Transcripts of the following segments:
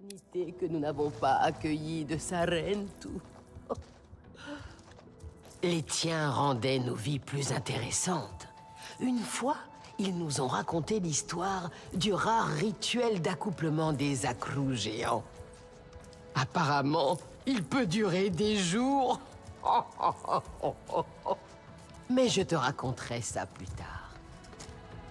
dignité que nous n'avons pas accueillie de Sarentu. Les tiens rendaient nos vies plus intéressantes. Une fois, ils nous ont raconté l'histoire du rare rituel d'accouplement des accrous géants. Apparemment, il peut durer des jours. Mais je te raconterai ça plus tard.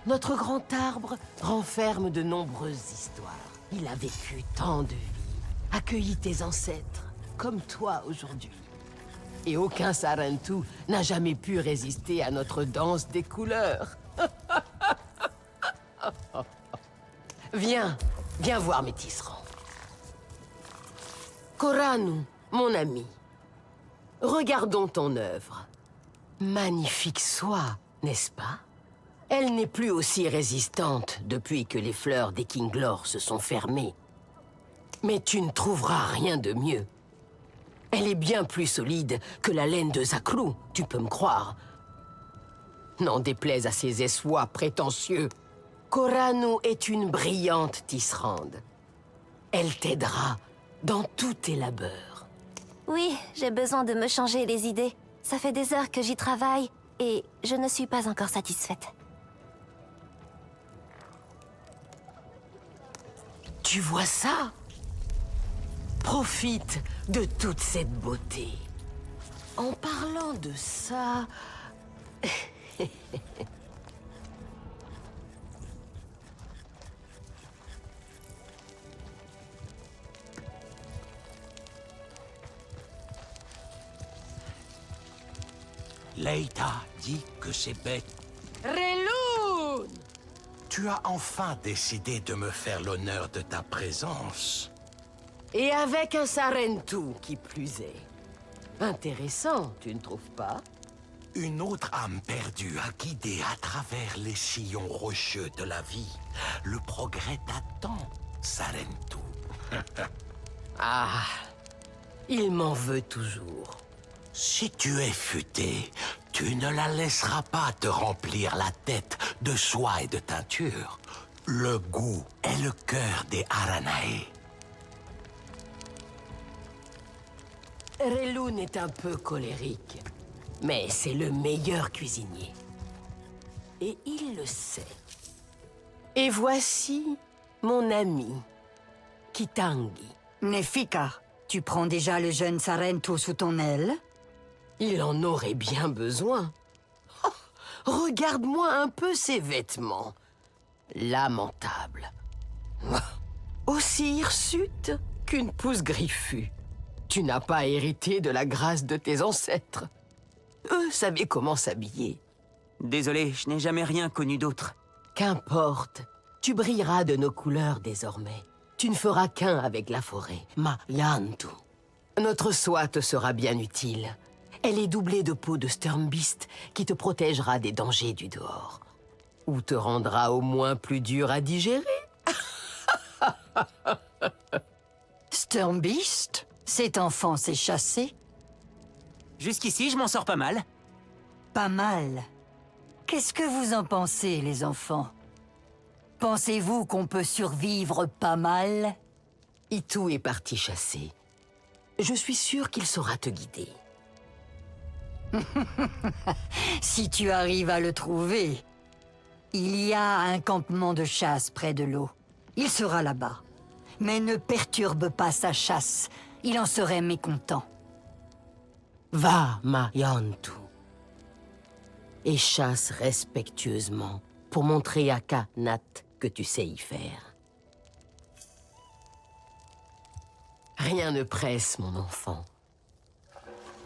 Notre grand arbre renferme de nombreuses histoires. Il a vécu tant de vies, accueilli tes ancêtres, comme toi aujourd'hui. Et aucun Sarentu n'a jamais pu résister à notre danse des couleurs. Viens voir mes tisserands. Koranu, mon ami, regardons ton œuvre. Magnifique soie, n'est-ce pas? Elle n'est plus aussi résistante depuis que les fleurs des Kinglor se sont fermées. Mais tu ne trouveras rien de mieux. Elle est bien plus solide que la laine de Zakrou, tu peux me croire. N'en déplaise à ces essoies prétentieux, Koranu est une brillante tisserande. Elle t'aidera dans tous tes labeurs. Oui, j'ai besoin de me changer les idées. Ça fait des heures que j'y travaille et je ne suis pas encore satisfaite. Tu vois ça? Profite de toute cette beauté. En parlant de ça... Leïta dit que c'est bête. Relun! Tu as enfin décidé de me faire l'honneur de ta présence. Et avec un Sarentu, qui plus est. Intéressant, tu ne trouves pas? Une autre âme perdue a guidé à travers les sillons rocheux de la vie. Le progrès t'attend, Sarentu. Ah, il m'en veut toujours. Si tu es futé, tu ne la laisseras pas te remplir la tête de soie et de teinture. Le goût est le cœur des Aranae. Relun est un peu colérique, mais c'est le meilleur cuisinier. Et il le sait. Et voici mon ami, Kitangi. Nefika, tu prends déjà le jeune Sarentu sous ton aile? Il en aurait bien besoin. Oh, regarde-moi un peu ses vêtements. Lamentable. Aussi hirsute qu'une pousse griffue. Tu n'as pas hérité de la grâce de tes ancêtres. Eux savaient comment s'habiller. Désolé, je n'ai jamais rien connu d'autre. Qu'importe, tu brilleras de nos couleurs désormais. Tu ne feras qu'un avec la forêt, Ma Yantu. Notre soie te sera bien utile. Elle est doublée de peau de Sturmbeast qui te protégera des dangers du dehors. Ou te rendra au moins plus dur à digérer. Sturmbeast? Cet enfant s'est chassé? Jusqu'ici, je m'en sors pas mal. Pas mal. Qu'est-ce que vous en pensez, les enfants? Pensez-vous qu'on peut survivre pas mal? Itu est parti chasser. Je suis sûr qu'il saura te guider. Si tu arrives à le trouver, il y a un campement de chasse près de l'eau. Il sera là-bas. Mais ne perturbe pas sa chasse. Il en serait mécontent. Va, Ma Yantu. Et chasse respectueusement pour montrer à Kanat que tu sais y faire. Rien ne presse, mon enfant.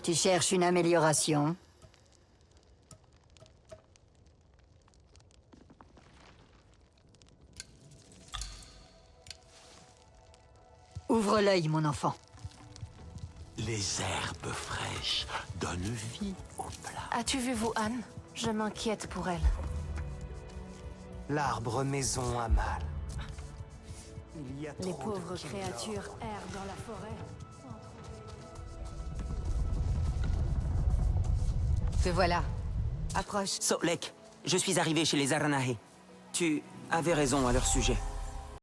Tu cherches une amélioration? Ouvre l'œil, mon enfant. Les herbes fraîches donnent vie au plat. As-tu vu Wuhan? Je m'inquiète pour elle. L'arbre maison a mal. Il y a Les trop de pauvres Kinglor. créatures errent dans la forêt. Te voilà. Approche. Solek, je suis arrivé chez les Aranahe. Tu avais raison à leur sujet.